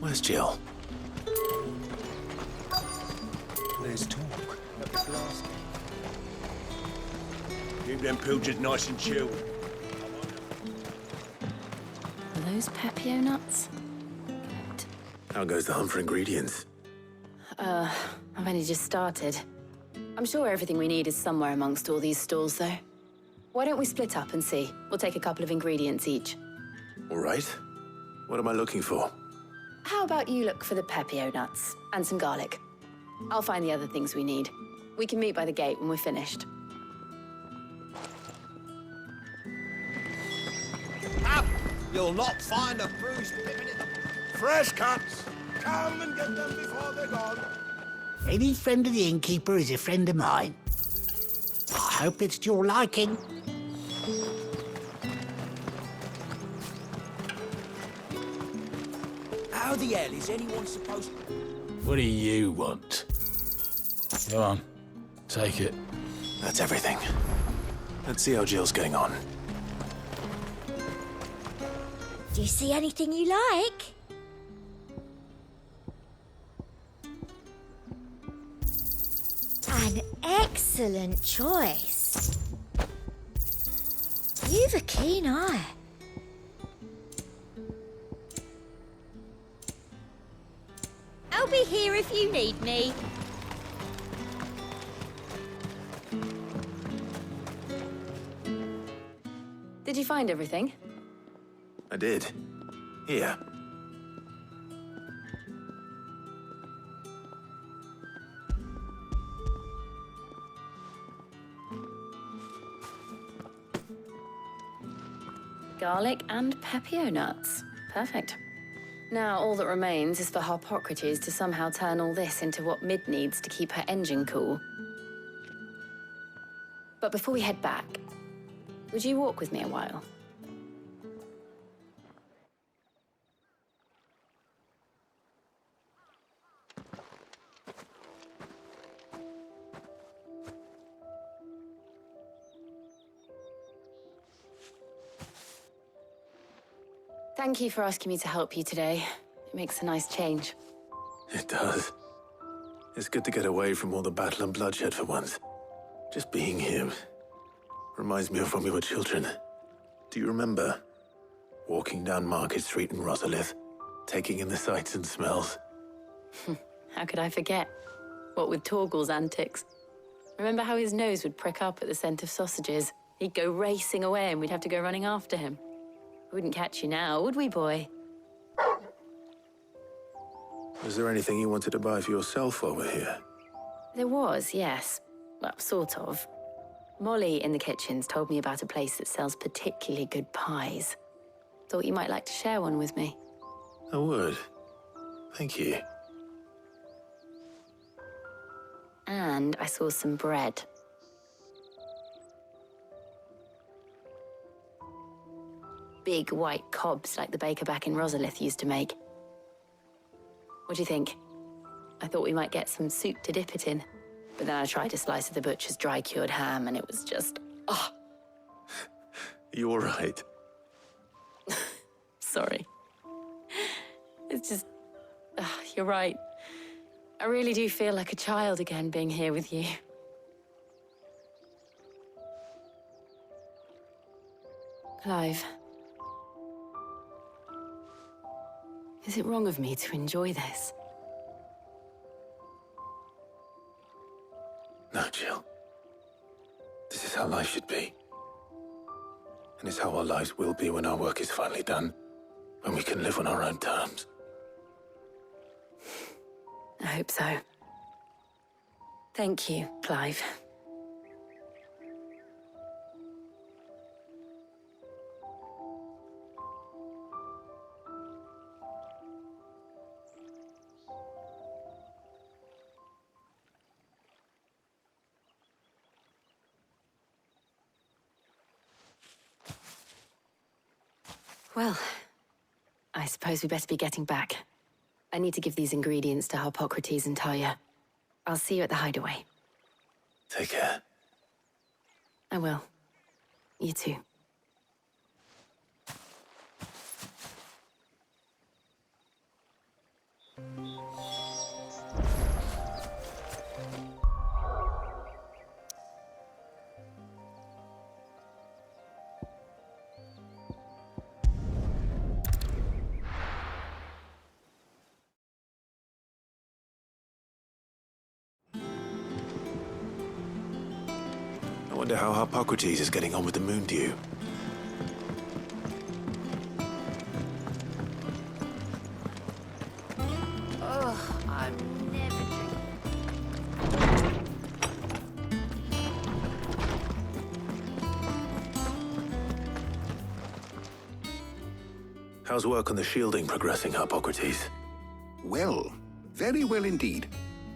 Where's Jill? There's talk at the glass gate. Keep them pilgers nice and chilled. Are those Pepio nuts? Good. How goes the hunt for ingredients? I've only just started. I'm sure everything we need is somewhere amongst all these stalls, though. Why don't we split up and see? We'll take a couple of ingredients each. All right. What am I looking for? How about you look for the Pepio nuts and some garlic? I'll find the other things we need. We can meet by the gate when we're finished. Up! You'll not find a bruised pippin in the... Fresh cuts! Come and get them before they're gone. Any friend of the innkeeper is a friend of mine. I hope it's to your liking. How the hell is anyone supposed to... What do you want? Come on, take it. That's everything. Let's see how Jill's getting on. Do you see anything you like? An excellent choice. You've a keen eye. I'll be here if you need me. Did you find everything? I did. Here. Garlic and Pepio nuts. Perfect. Now, all that remains is for Harpocrates to somehow turn all this into what Mid needs to keep her engine cool. But before we head back, would you walk with me a while? Thank you for asking me to help you today. It makes a nice change. It does. It's good to get away from all the battle and bloodshed for once. Just being here reminds me of when we were children. Do you remember? Walking down Market Street in Rosalith, taking in the sights and smells. How could I forget? What with Torgal's antics. Remember how his nose would prick up at the scent of sausages? He'd go racing away and we'd have to go running after him. We wouldn't catch you now, would we, boy? Was there anything you wanted to buy for yourself while we're here? There was, yes. Well, sort of. Molly in the kitchens told me about a place that sells particularly good pies. Thought you might like to share one with me. I would. Thank you. And I saw some bread. Big white cobs like the baker back in Rosalith used to make. What do you think? I thought we might get some soup to dip it in. But then I tried a slice of the butcher's dry-cured ham and it was just... oh! You all right? Sorry. It's just... you're right. I really do feel like a child again being here with you. Clive. Is it wrong of me to enjoy this? No, Jill. This is how life should be. And it's how our lives will be when our work is finally done. When we can live on our own terms. I hope so. Thank you, Clive. Well, I suppose we better be getting back. I need to give these ingredients to Harpocrates and Talia. I'll see you at the hideaway. Take care. I will. You too. Wonder how Harpocrates is getting on with the moon dew. Oh, I'm never drinking. How's work on the shielding progressing, Harpocrates? Well, very well indeed.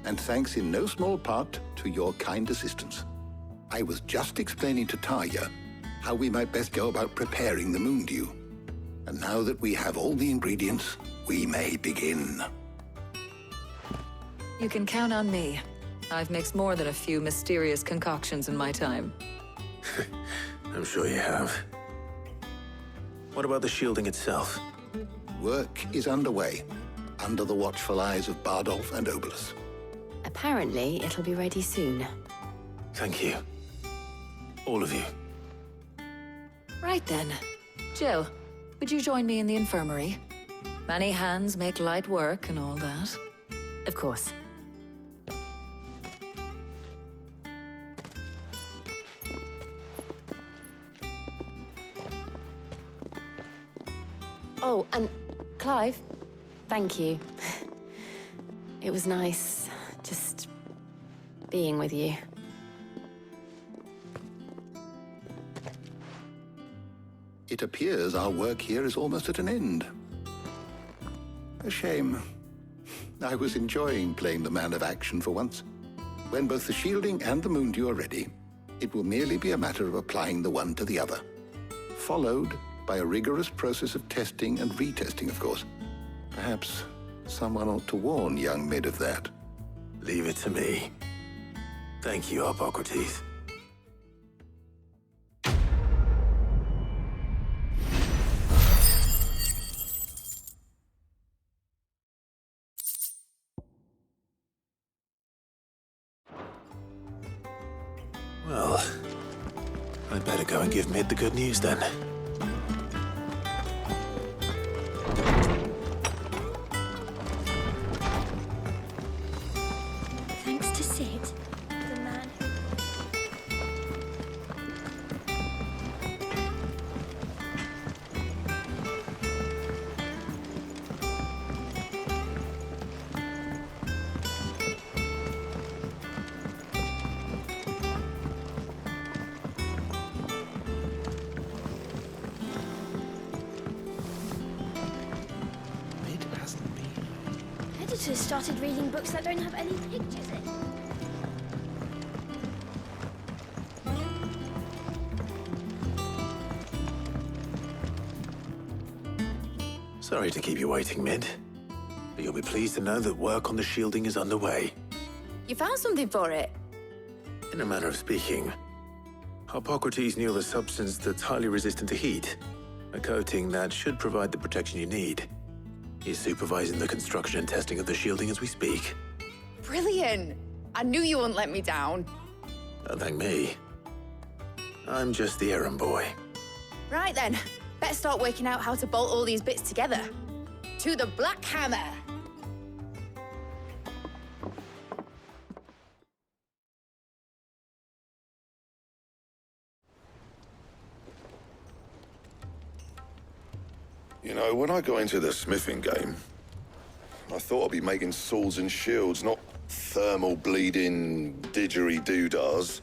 And thanks in no small part to your kind assistance. I was just explaining to Tarja how we might best go about preparing the moon dew. And now that we have all the ingredients, we may begin. You can count on me. I've mixed more than a few mysterious concoctions in my time. I'm sure you have. What about the shielding itself? Work is underway, under the watchful eyes of Bardolph and Obolus. Apparently, it'll be ready soon. Thank you. All of you. Right then. Jill, would you join me in the infirmary? Many hands make light work and all that. Of course. Oh, and Clive, thank you. It was nice just being with you. It appears our work here is almost at an end. A shame. I was enjoying playing the man of action for once. When both the shielding and the moon dew are ready, it will merely be a matter of applying the one to the other. Followed by a rigorous process of testing and retesting, of course. Perhaps someone ought to warn young Mid of that. Leave it to me. Thank you, Harpocrates. Well, I'd better go and give Mid the good news then. Thanks to Sid, the man who... Mid hasn't been. Editors started reading books that don't have any pictures in. Sorry to keep you waiting, Mid. But you'll be pleased to know that work on the shielding is underway. You found something for it? In a manner of speaking, Harpocrates knew of a substance that's highly resistant to heat, a coating that should provide the protection you need. He's supervising the construction and testing of the shielding as we speak. Brilliant! I knew you wouldn't let me down. Don't thank me. I'm just the errand boy. Right then, better start working out how to bolt all these bits together. To the Black Hammer! You know, when I got into the smithing game, I thought I'd be making swords and shields, not thermal bleeding didgeridoo-dahs.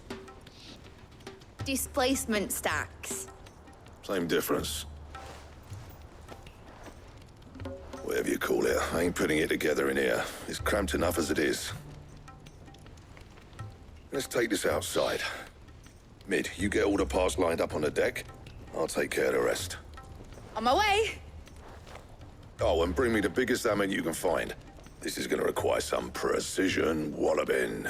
Displacement stacks. Same difference. Whatever you call it, I ain't putting it together in here. It's cramped enough as it is. Let's take this outside. Mid, you get all the parts lined up on the deck. I'll take care of the rest. On my way! Oh, and bring me the biggest hammer you can find. This is gonna require some precision walloping.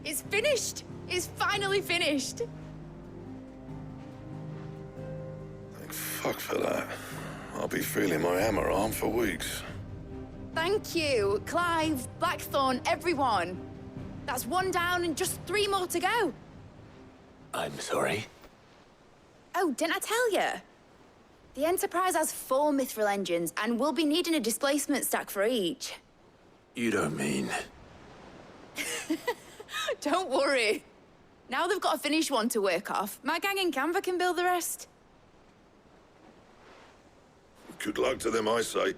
It's finished! It's finally finished! Thank fuck for that. I'll be feeling my hammer arm for weeks. Thank you, Clive, Blackthorn, everyone. That's 1 down and just 3 more to go. I'm sorry. Oh, didn't I tell you? The Enterprise has 4 mithril engines, and we'll be needing a displacement stack for each. You don't mean... Don't worry. Now they've got a finished one to work off. My gang in Canva can build the rest. Good luck to them, I say.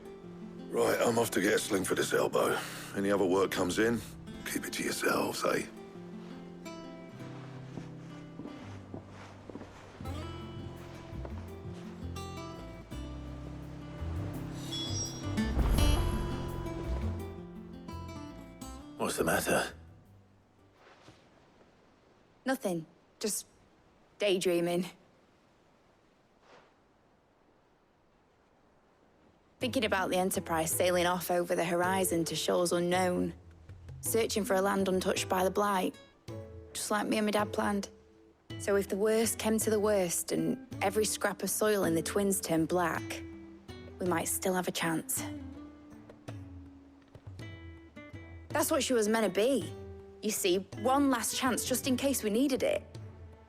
Right, I'm off to get a sling for this elbow. Any other work comes in, keep it to yourselves, eh? What's the matter? Nothing. Just daydreaming. Thinking about the Enterprise sailing off over the horizon to shores unknown, searching for a land untouched by the Blight, just like me and my dad planned. So if the worst came to the worst and every scrap of soil in the Twins turned black, we might still have a chance. That's what she was meant to be. You see, one last chance just in case we needed it.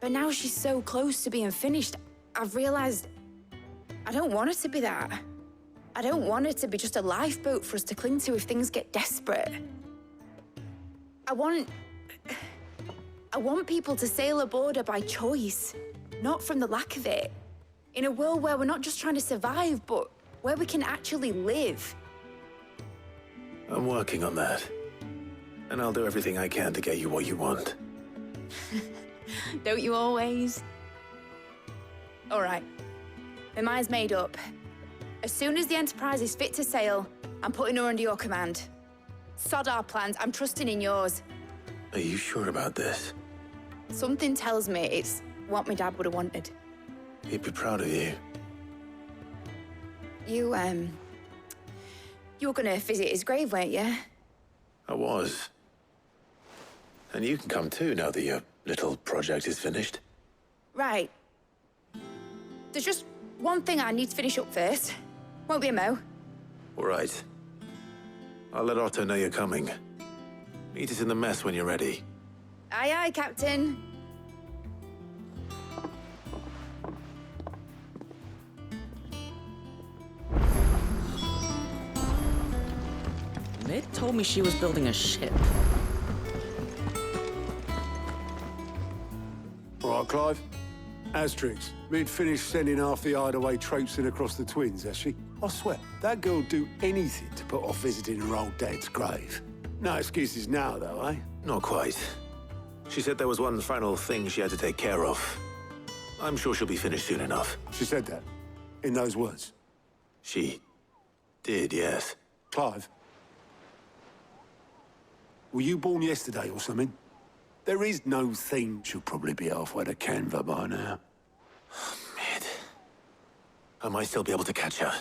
But now she's so close to being finished, I've realized I don't want it to be that. I don't want it to be just a lifeboat for us to cling to if things get desperate. I want people to sail aboard her by choice, not from the lack of it. In a world where we're not just trying to survive, but where we can actually live. I'm working on that. And I'll do everything I can to get you what you want. Don't you always? All right. My mind's made up. As soon as the Enterprise is fit to sail, I'm putting her under your command. Sod our plans, I'm trusting in yours. Are you sure about this? Something tells me it's what my dad would have wanted. He'd be proud of you. You were gonna visit his grave, weren't you? I was. And you can come too now that your little project is finished. Right. There's just one thing I need to finish up first. Won't be a mo. All right. I'll let Otto know you're coming. Meet us in the mess when you're ready. Aye, aye, Captain. Mid told me she was building a ship. All right, Clive. Asterix, Mid finished sending half the hideaway traipsing across the Twins, has she? I swear, that girl'd do anything to put off visiting her old dad's grave. No excuses now, though, eh? Not quite. She said there was one final thing she had to take care of. I'm sure she'll be finished soon enough. She said that? In those words? She did, yes. Clive? Were you born yesterday or something? There is no thing. She'll probably be halfway to Canva by now. Mid. I might still be able to catch her.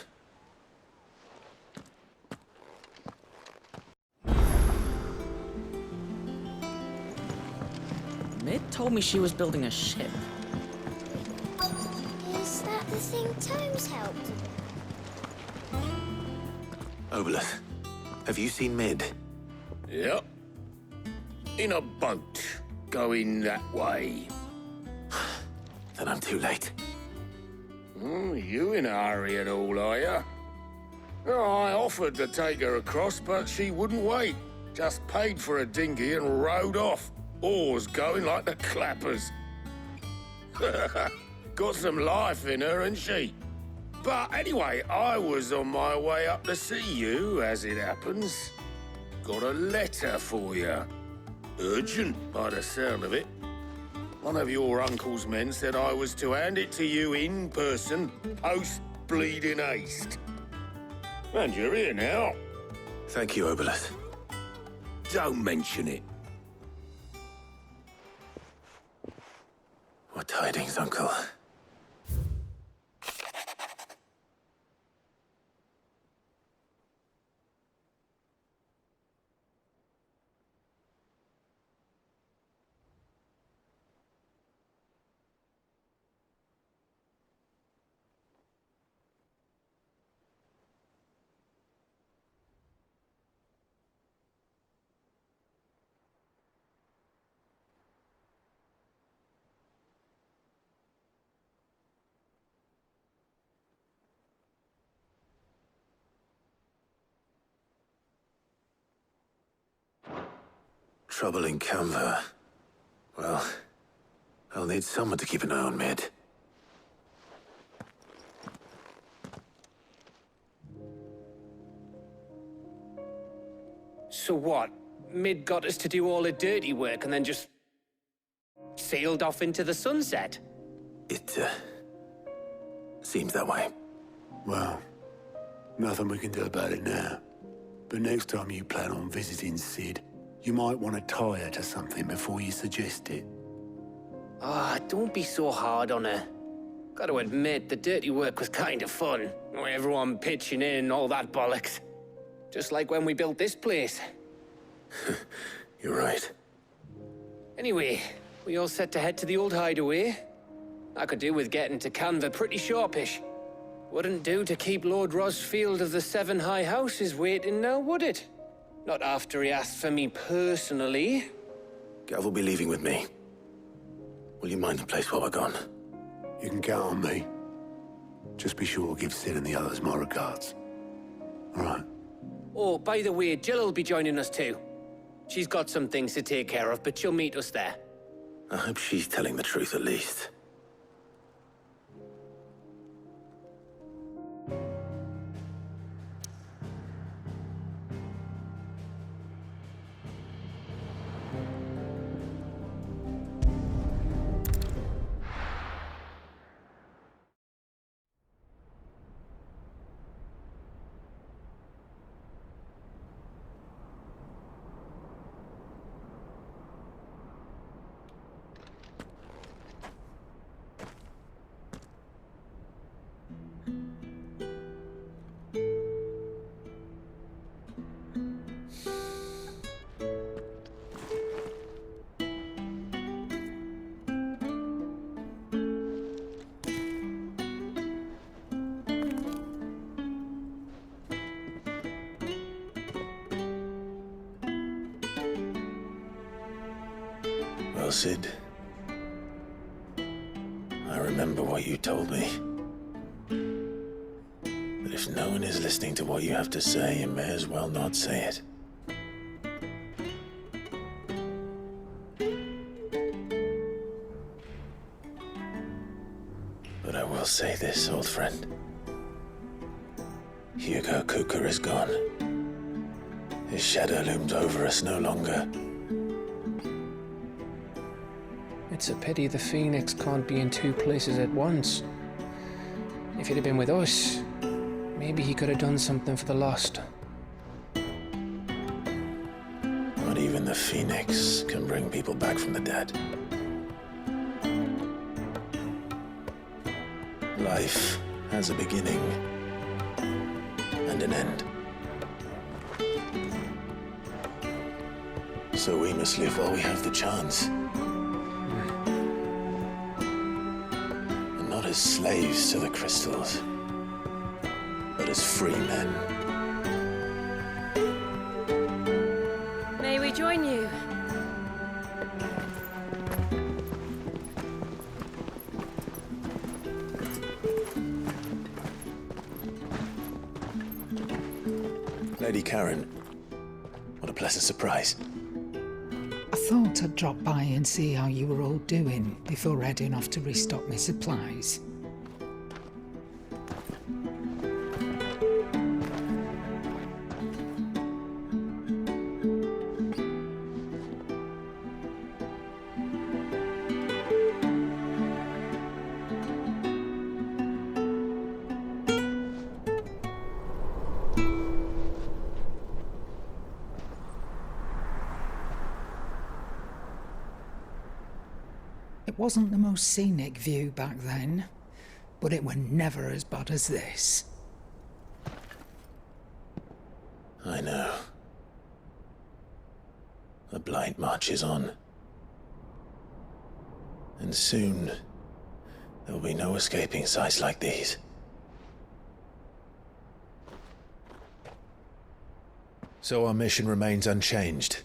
Mid told me she was building a ship. Is that the thing Tomes helped? Obolus, have you seen Mid? Yep. In a boat, going that way. Then I'm too late. You in a hurry at all, are you? Oh, I offered to take her across, but she wouldn't wait. Just paid for a dinghy and rowed off. Oars going like the clappers. Got some life in her, ain't she? But anyway, I was on my way up to see you, as it happens. Got a letter for you. Urgent, by the sound of it. One of your uncle's men said I was to hand it to you in person, post-bleeding haste. And you're here now. Thank you, Obolus. Don't mention it. What tidings, Uncle? Trouble in Canva. Well, I'll need someone to keep an eye on Mid. So what? Mid got us to do all the dirty work and then just sailed off into the sunset? It, seems that way. Well, nothing we can do about it now. But next time you plan on visiting Sid, you might want to tie her to something before you suggest it. Ah, don't be so hard on her. Gotta admit, the dirty work was kind of fun. Everyone pitching in and all that bollocks. Just like when we built this place. You're right. Anyway, we all set to head to the old hideaway. I could do with getting to Canva pretty sharpish. Wouldn't do to keep Lord Rosfield of the Seven High Houses waiting now, would it? Not after he asked for me personally. Gav will be leaving with me. Will you mind the place while we're gone? You can count on me. Just be sure to give Sid and the others my regards. All right. Oh, by the way, Jill will be joining us too. She's got some things to take care of, but she'll meet us there. I hope she's telling the truth at least. Well, Sid, I remember what you told me. That if no one is listening to what you have to say, you may as well not say it. But I will say this, old friend. Hugo Cooker is gone. His shadow looms over us no longer. It's a pity the Phoenix can't be in two places at once. If he'd have been with us, maybe he could have done something for the lost. Not even the Phoenix can bring people back from the dead. Life has a beginning and an end. So we must live while we have the chance. And not as slaves to the crystals, but as free men. May we join you? Lady Karen, what a pleasant surprise. I thought I'd drop by and see how you were all doing before heading off to restock my supplies. It wasn't the most scenic view back then, but it were never as bad as this. I know. The Blight marches on. And soon, there'll be no escaping sights like these. So our mission remains unchanged.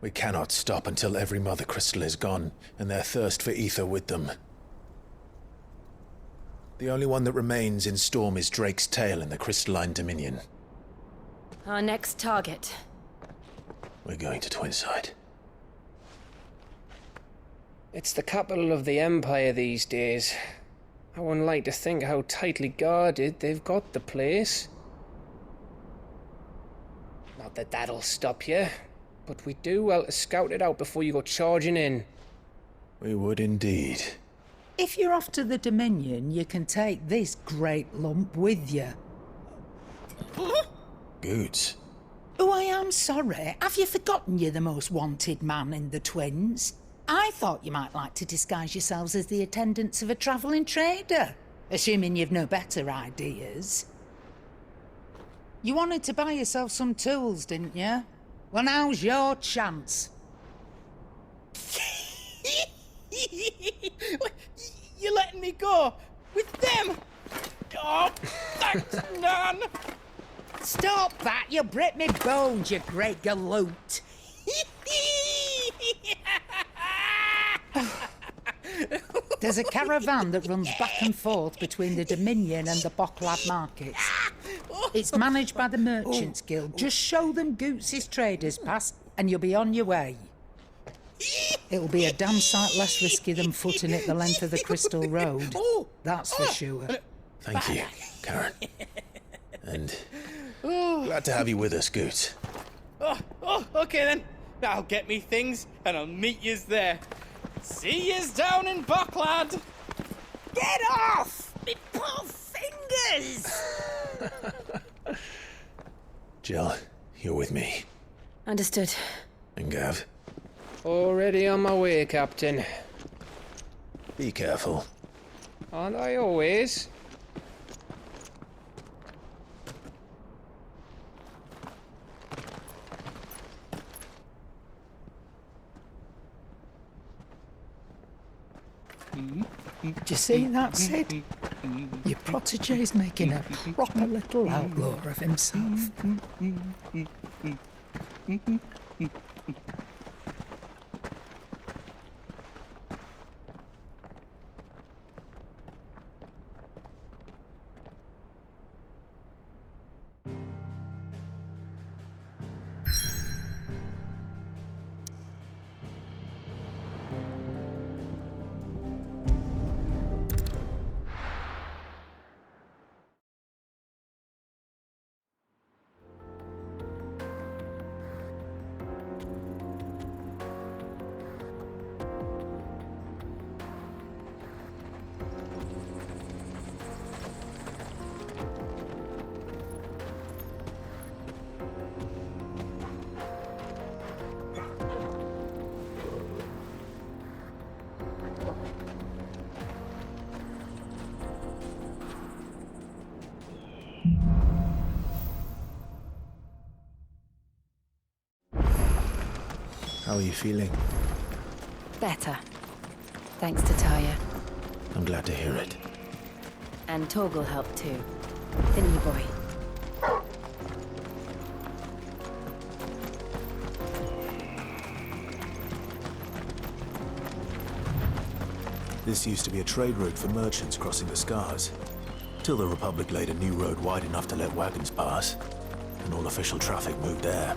We cannot stop until every Mother Crystal is gone, and their thirst for ether with them. The only one that remains in Storm is Drake's tail in the Crystalline Dominion. Our next target. We're going to Twinside. It's the capital of the Empire these days. I wouldn't like to think how tightly guarded they've got the place. Not that that'll stop you, but we do well to scout it out before you go charging in. We would indeed. If you're off to the Dominion, you can take this great lump with you. Goods. Oh, I am sorry. Have you forgotten you're the most wanted man in the Twins? I thought you might like to disguise yourselves as the attendants of a travelling trader, assuming you've no better ideas. You wanted to buy yourself some tools, didn't you? Well, now's your chance. You're letting me go? With them? Oh, thanks, Nan! Stop that! You'll break me bones, you great galoot! There's a caravan that runs back and forth between the Dominion and the Bocklad markets. It's managed by the Merchants Guild. Just show them Goots' traders pass and you'll be on your way. It'll be a damn sight less risky than footing it the length of the Crystal Road. That's for sure. Thank you, Karen. And glad to have you with us, Goots. Okay then. I'll get me things and I'll meet yous there. See yous down in Bocklad. Get off! Me poor fingers! Jill, you're with me. Understood. And Gav? Already on my way, Captain. Be careful. Aren't I always? Do you see that, Sid? Your protege's making a proper little outlaw of himself. How are you feeling? Better. Thanks to Taya. I'm glad to hear it. And Torgal helped too. Didn't you, boy? This used to be a trade route for merchants crossing the Scars. Till the Republic laid a new road wide enough to let wagons pass. And all official traffic moved there.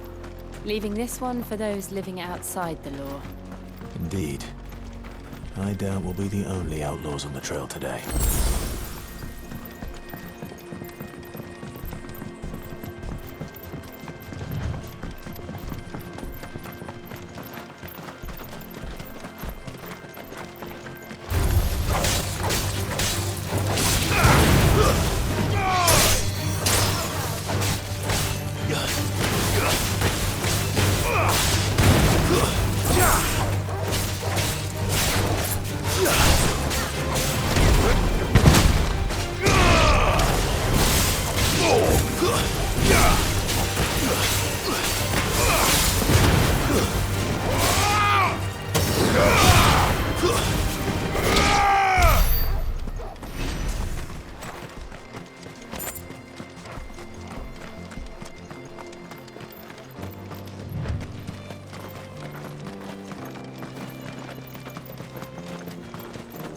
Leaving this one for those living outside the law. Indeed. I doubt we'll be the only outlaws on the trail today.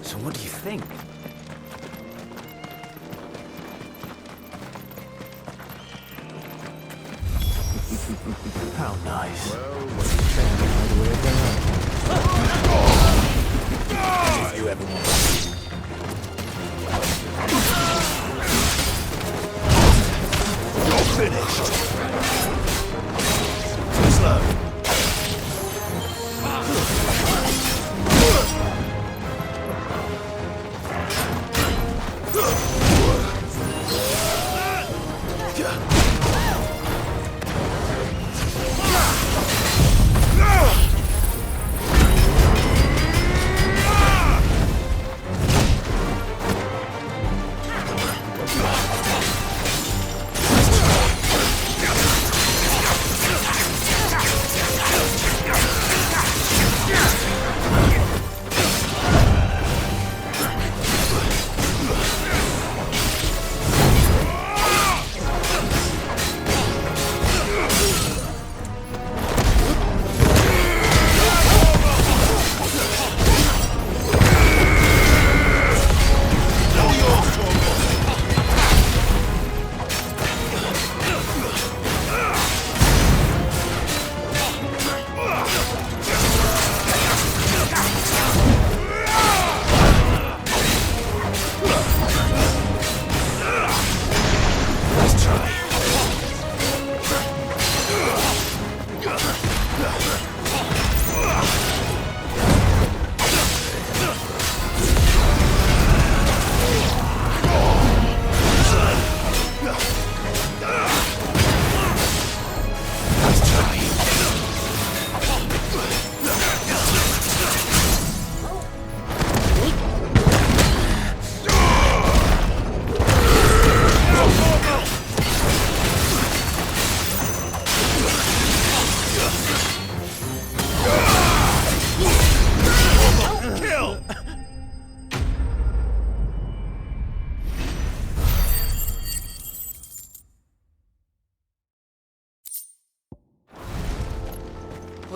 So what do you think? How nice. Well,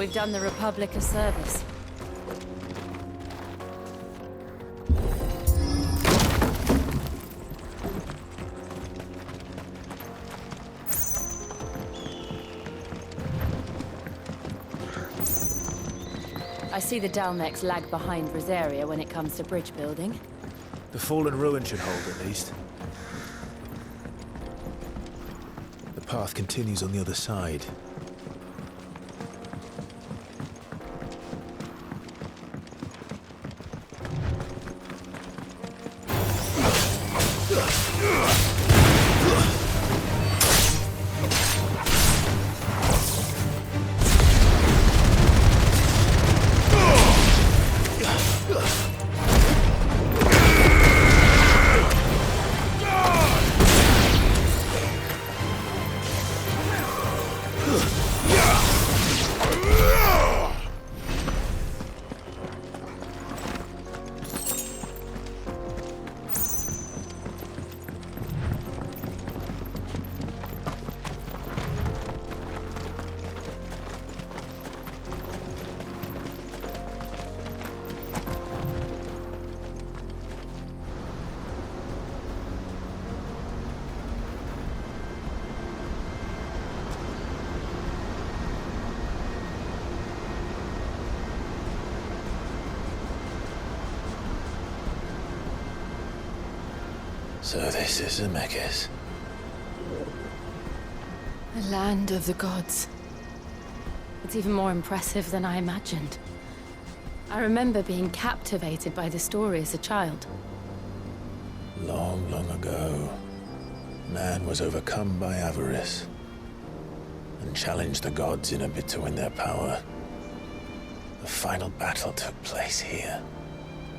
we've done the Republic a service. I see the Dalmex lag behind Rosaria when it comes to bridge building. The fallen ruin should hold, at least. The path continues on the other side. So this is Zemeckis. The land of the gods. It's even more impressive than I imagined. I remember being captivated by the story as a child. Long, long ago, man was overcome by avarice and challenged the gods in a bid to win their power. The final battle took place here,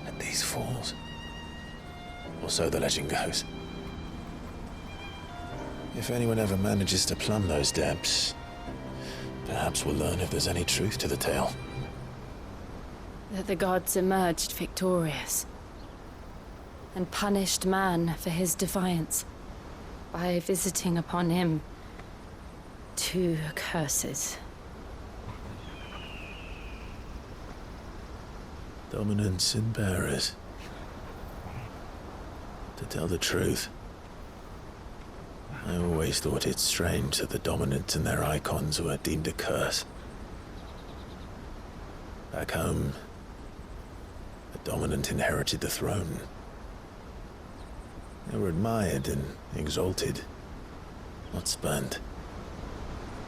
at these falls. Or so the legend goes. If anyone ever manages to plumb those depths, perhaps we'll learn if there's any truth to the tale. That the gods emerged victorious and punished man for his defiance by visiting upon him 2 curses. Dominance and bearers. To tell the truth, I always thought it strange that the dominants and their icons were deemed a curse. Back home, the dominant inherited the throne. They were admired and exalted, not spurned.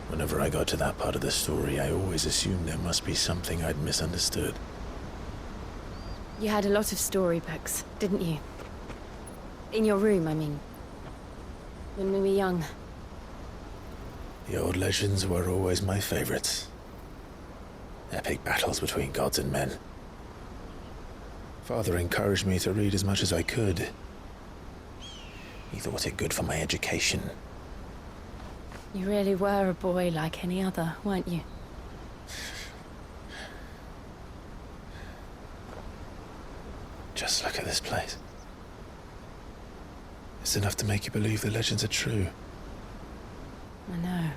Whenever I got to that part of the story, I always assumed there must be something I'd misunderstood. You had a lot of storybooks, didn't you? In your room, I mean. When we were young. The old legends were always my favorites. Epic battles between gods and men. Father encouraged me to read as much as I could. He thought it good for my education. You really were a boy like any other, weren't you? Just look at this place. It's enough to make you believe the legends are true. I know.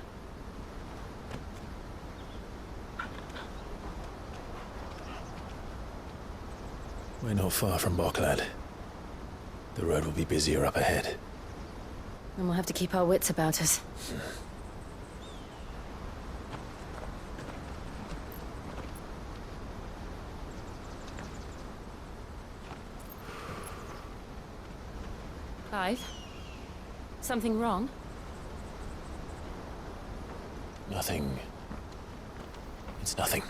We're not far from Boklad. The road will be busier up ahead. And we'll have to keep our wits about us. Clive? Something wrong? Nothing. It's nothing.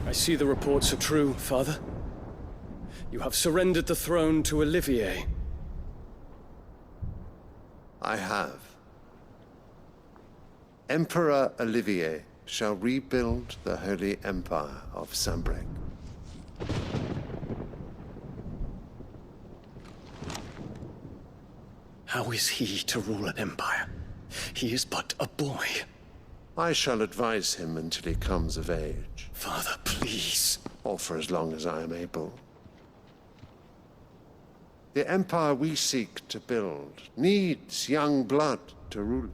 I see the reports are true, Father. You have surrendered the throne to Olivier. I have. Emperor Olivier shall rebuild the Holy Empire of Sanbreque. How is he to rule an empire? He is but a boy. I shall advise him until he comes of age. Father, please. Or for as long as I am able. The empire we seek to build needs young blood to rule it,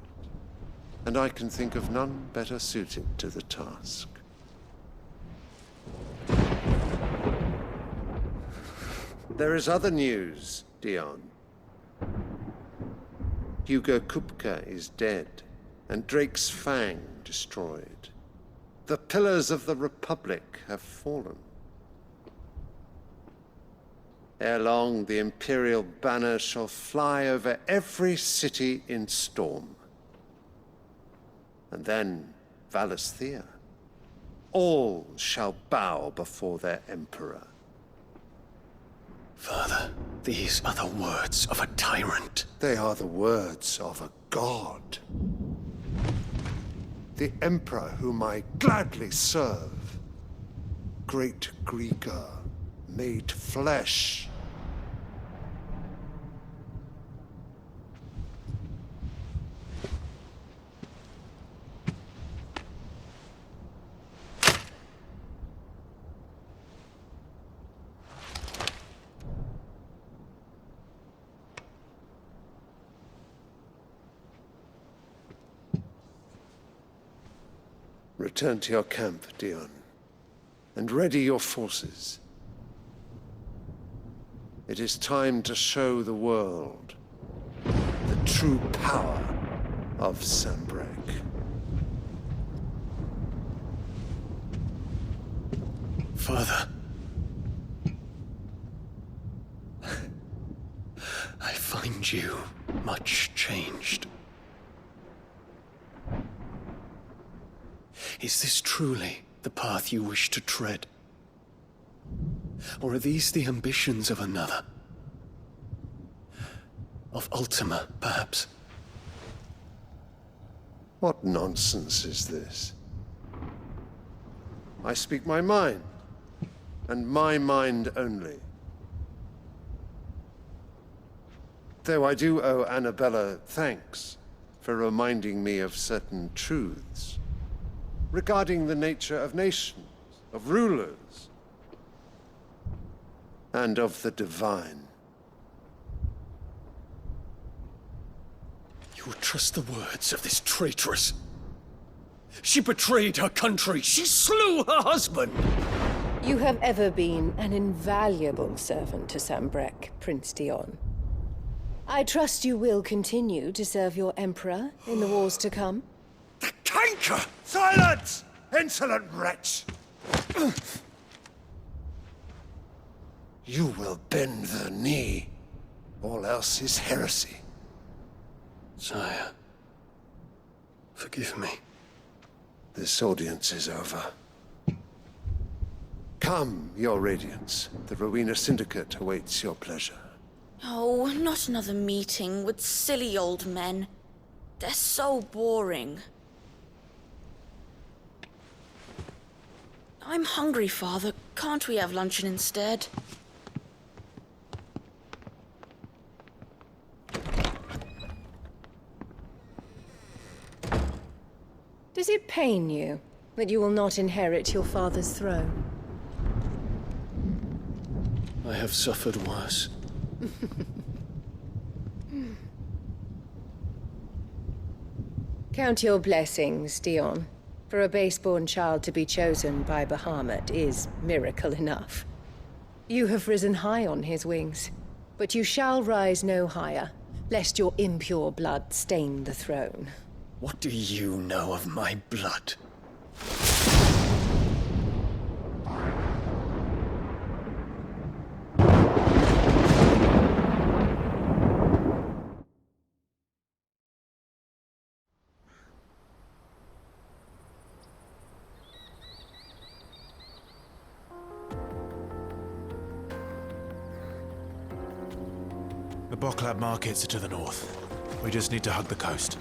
and I can think of none better suited to the task. There is other news, Dion. Hugo Kupka is dead, and Drake's Fang destroyed. The pillars of the Republic have fallen. Ere long, the Imperial banner shall fly over every city in Storm. And then, Valisthea. All shall bow before their Emperor. Father, these are the words of a tyrant. They are the words of a god. The Emperor whom I gladly serve. Great Grieger, made flesh. Return to your camp, Dion, and ready your forces. It is time to show the world the true power of Sanbreque. Father. I find you much changed. Is this truly the path you wish to tread? Or are these the ambitions of another? Of Ultima, perhaps? What nonsense is this? I speak my mind, and my mind only. Though I do owe Annabella thanks for reminding me of certain truths regarding the nature of nations, of rulers, and of the divine. You would trust the words of this traitress? She betrayed her country. She slew her husband. You have ever been an invaluable servant to Sanbreque, Prince Dion. I trust you will continue to serve your Emperor in the wars to come. The canker! Silence! Insolent wretch! You will bend the knee. All else is heresy. Sire, forgive me. This audience is over. Come, your Radiance. The Rowena Syndicate awaits your pleasure. Oh, not another meeting with silly old men. They're so boring. I'm hungry, Father. Can't we have luncheon instead? Does it pain you that you will not inherit your father's throne? I have suffered worse. Count your blessings, Dion. For a base-born child to be chosen by Bahamut is miracle enough. You have risen high on his wings, but you shall rise no higher, lest your impure blood stain the throne. What do you know of my blood? The Boklab markets are to the north. We just need to hug the coast.